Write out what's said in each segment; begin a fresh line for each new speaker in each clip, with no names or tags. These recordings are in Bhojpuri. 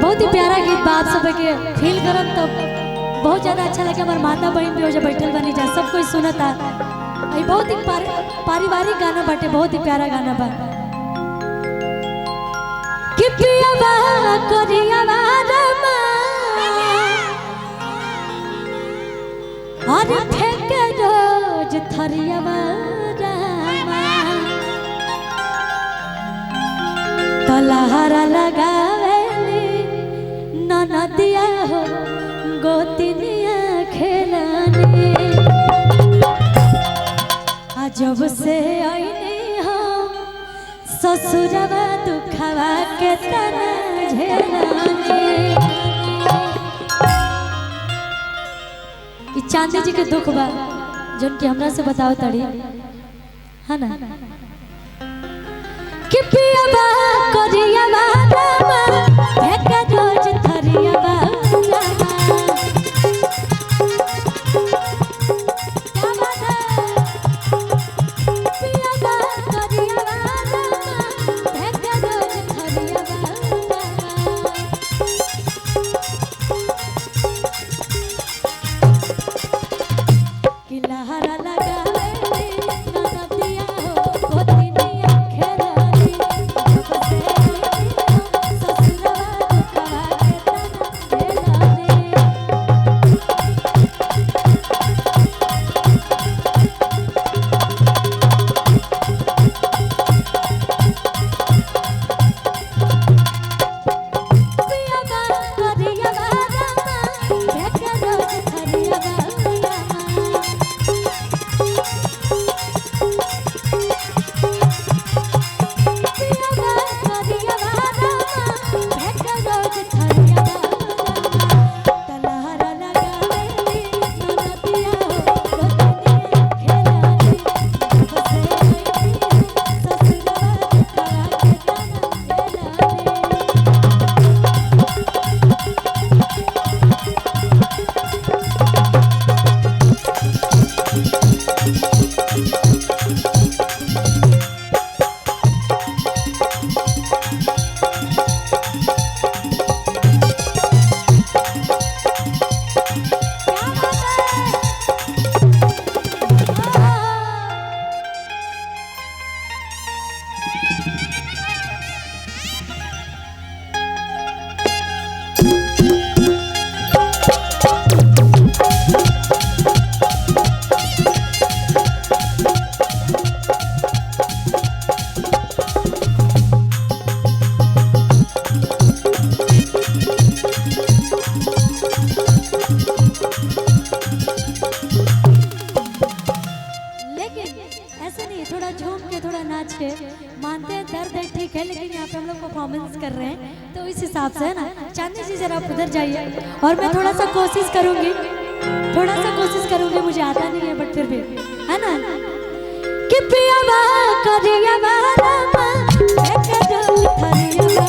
बहुत ही प्यारा गीत बा। आप सब के फील करब तब बहुत ज्यादा अच्छा लगे। हमारे माता बहन भी हो जा बैठल बनी जा, सब कोई सुनता। ये बहुत ही पारिवारिक गाना बाटे, बहुत ही प्यारा गाना बा। कि पियावा करियावा रमा और फेंक रोज थरियावा रमा तलहरा लगावेली ननदिया हो गोतिनिया खेलाने। जब से आईने हम ससुरवा दुखवा के तना झेलाने। चांदी जी के दुख बा जन के हमरा से बताओ तड़ी है ना। कि पियावा करियावा रमा फेंक रोज थरियावा रमा। मानते हैं दर्द है ठीक है, लेकिन यहाँ पे हम लोग परफॉर्मेंस कर रहे हैं तो इस हिसाब से है ना। चांदी जी जरा आप उधर जाइए और मैं थोड़ा सा कोशिश करूंगी, मुझे आता नहीं है बट फिर भी है ना। कि पियावा करियावा रमा फेंक रोज थरियावा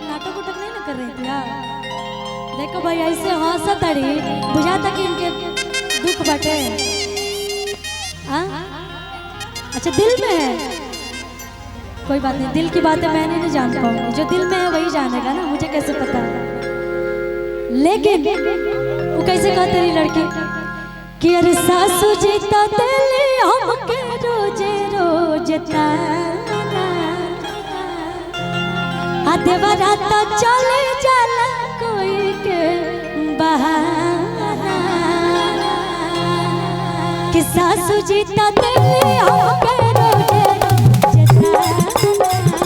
नाटक उटक नहीं ना कर रही थी यार। देखो भाई ऐसे हंसा तड़ी बुझाता कि इनके दुख बटे। अच्छा दिल में है कोई बात नहीं, दिल की बातें मैं नहीं जान पाऊंगी, जो दिल में है वही जानेगा ना, मुझे कैसे पता। लेकिन वो कैसे कहा तेरी लड़की कि अरे सासू जी तो दिल हमके रोजे रोज ताना, देवरा तो चले जाला कोई के बहाना, कि सासू जी तो दिल हमके रोजे रोज ताना।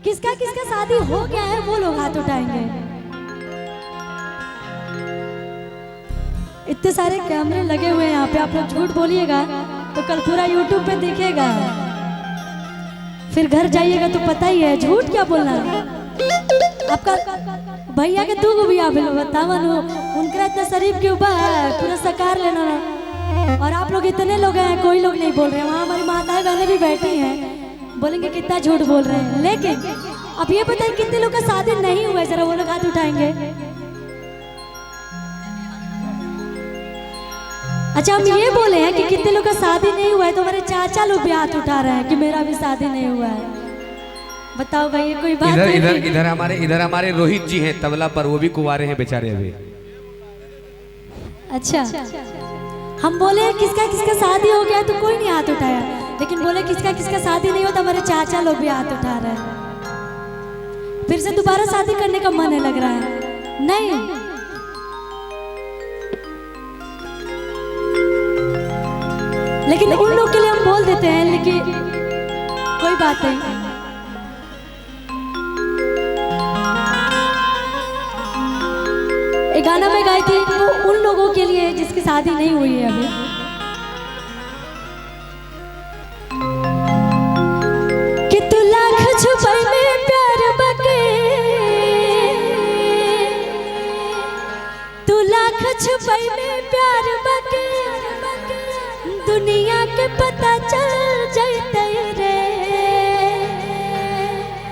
किसका किसका शादी हो गया है वो लोग हाथ उठाएंगे। इतने सारे कैमरे लगे हुए हैं यहाँ पे, आप लोग झूठ बोलिएगा तो कल पूरा यूट्यूब पे दिखेगा, फिर घर जाइएगा तो पता ही है झूठ क्या बोलना। आपका भैया के दू गो बिया भेल बतावन, उनका इतना शरीफ के ऊपर पूरा सकार लेना ना। और आप लोग इतने लोग हैं, कोई लोग नहीं बोल रहे हैं, वहाँ हमारी माताएं बहनें भी बैठी हैं, बोलेंगे कितना झूठ बोल रहे हैं। लेकिन अब ये बताइए कितने लोग का शादी नहीं हुआ है, जरा वो लोग हाथ उठाएंगे। अच्छा हम ये बोले हैं कि कितने लोग का शादी नहीं हुआ है, तो हमारे चाचा लोग भी हाथ उठा रहे हैं कि मेरा भी शादी नहीं हुआ है। बताओ भाई ये कोई बात?
इधर हमारे रोहित जी हैं तबला पर, वो भी कुंवारे हैं बेचारे अभी।
अच्छा हम बोले किसका किसका शादी हो गया तो कोई नहीं हाथ उठाया, लेकिन बोले किसका किसका शादी नहीं होता, हमारे चाचा लोग भी हाथ उठा रहे हैं। फिर से दोबारा शादी करने का मन है लग रहा है। नहीं लेकिन उन लोग के लिए हम बोल देते हैं, लेकिन कोई बात नहीं। एक गाना मैं गाई थी वो उन लोगों के लिए जिसकी शादी नहीं हुई है अभी। कि तू लाख छुपाई में प्यार बके, तू लाख छुपाई में प्यार बके, दुनिया के पता चल जाते रे।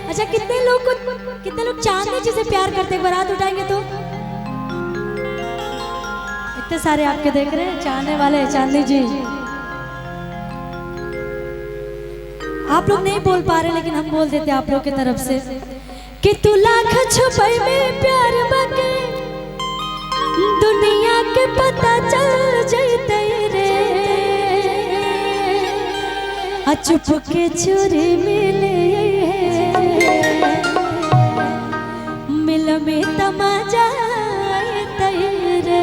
अच्छा कितने लोग चांदनी जी से प्यार करते, एक बार हाथ उठाएंगे तो? इतने सारे आपके देख रहे हैं चाहने वाले चांदनी जी। आप लोग नहीं बोल पा रहे लेकिन हम बोल देते आप लोग की तरफ से कि तू लाख छुपाई में प्यार बके, दुनिया के पता चल जाते रे। चुप के छुरी मिले मिल में तमाजा तेरे।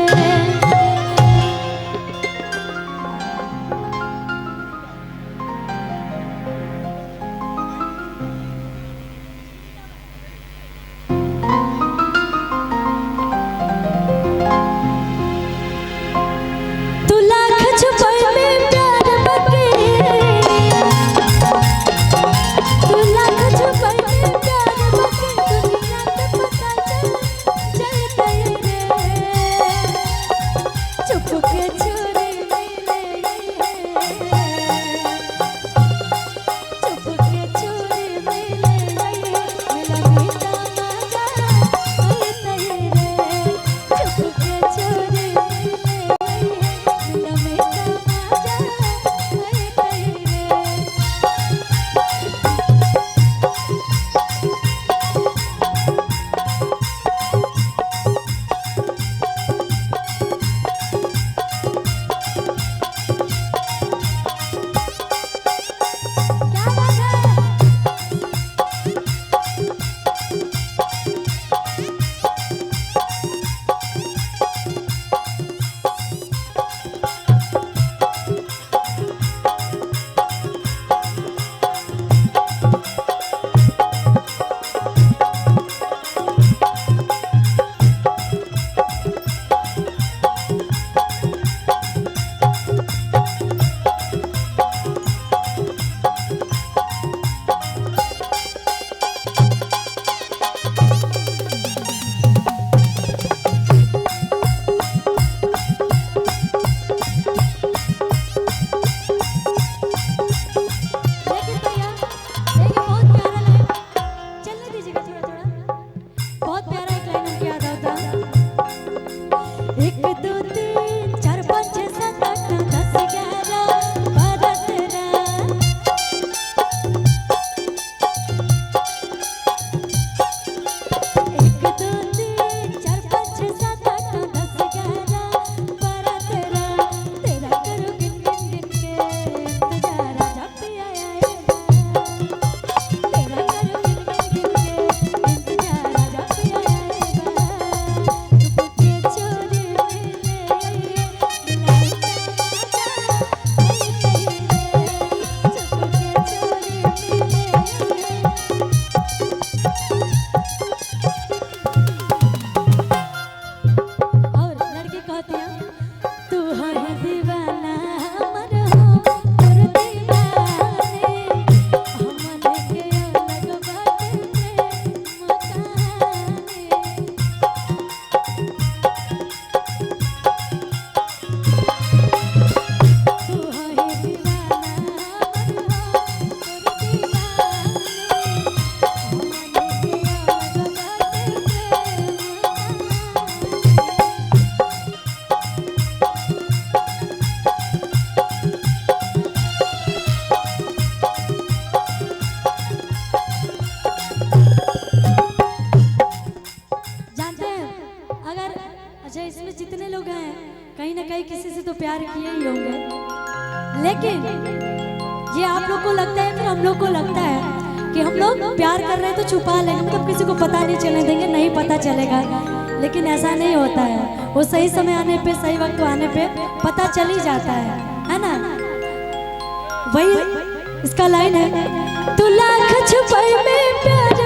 अच्छा इसमें जितने लोग हैं कहीं ना कहीं किसी से तो प्यार किए ही होंगे, लेकिन ये आप लोग को लगता है, फिर हम लोग को लगता है कि हम लोग प्यार कर रहे हैं तो छुपा लेंगे, मतलब किसी को पता नहीं चलने देंगे, नहीं पता चलेगा। लेकिन ऐसा नहीं होता है, वो सही समय आने पे, सही वक्त आने पे पता चल ही जाता है ना। वही इसका लाइन है, तू लाख छुपाई में प्यार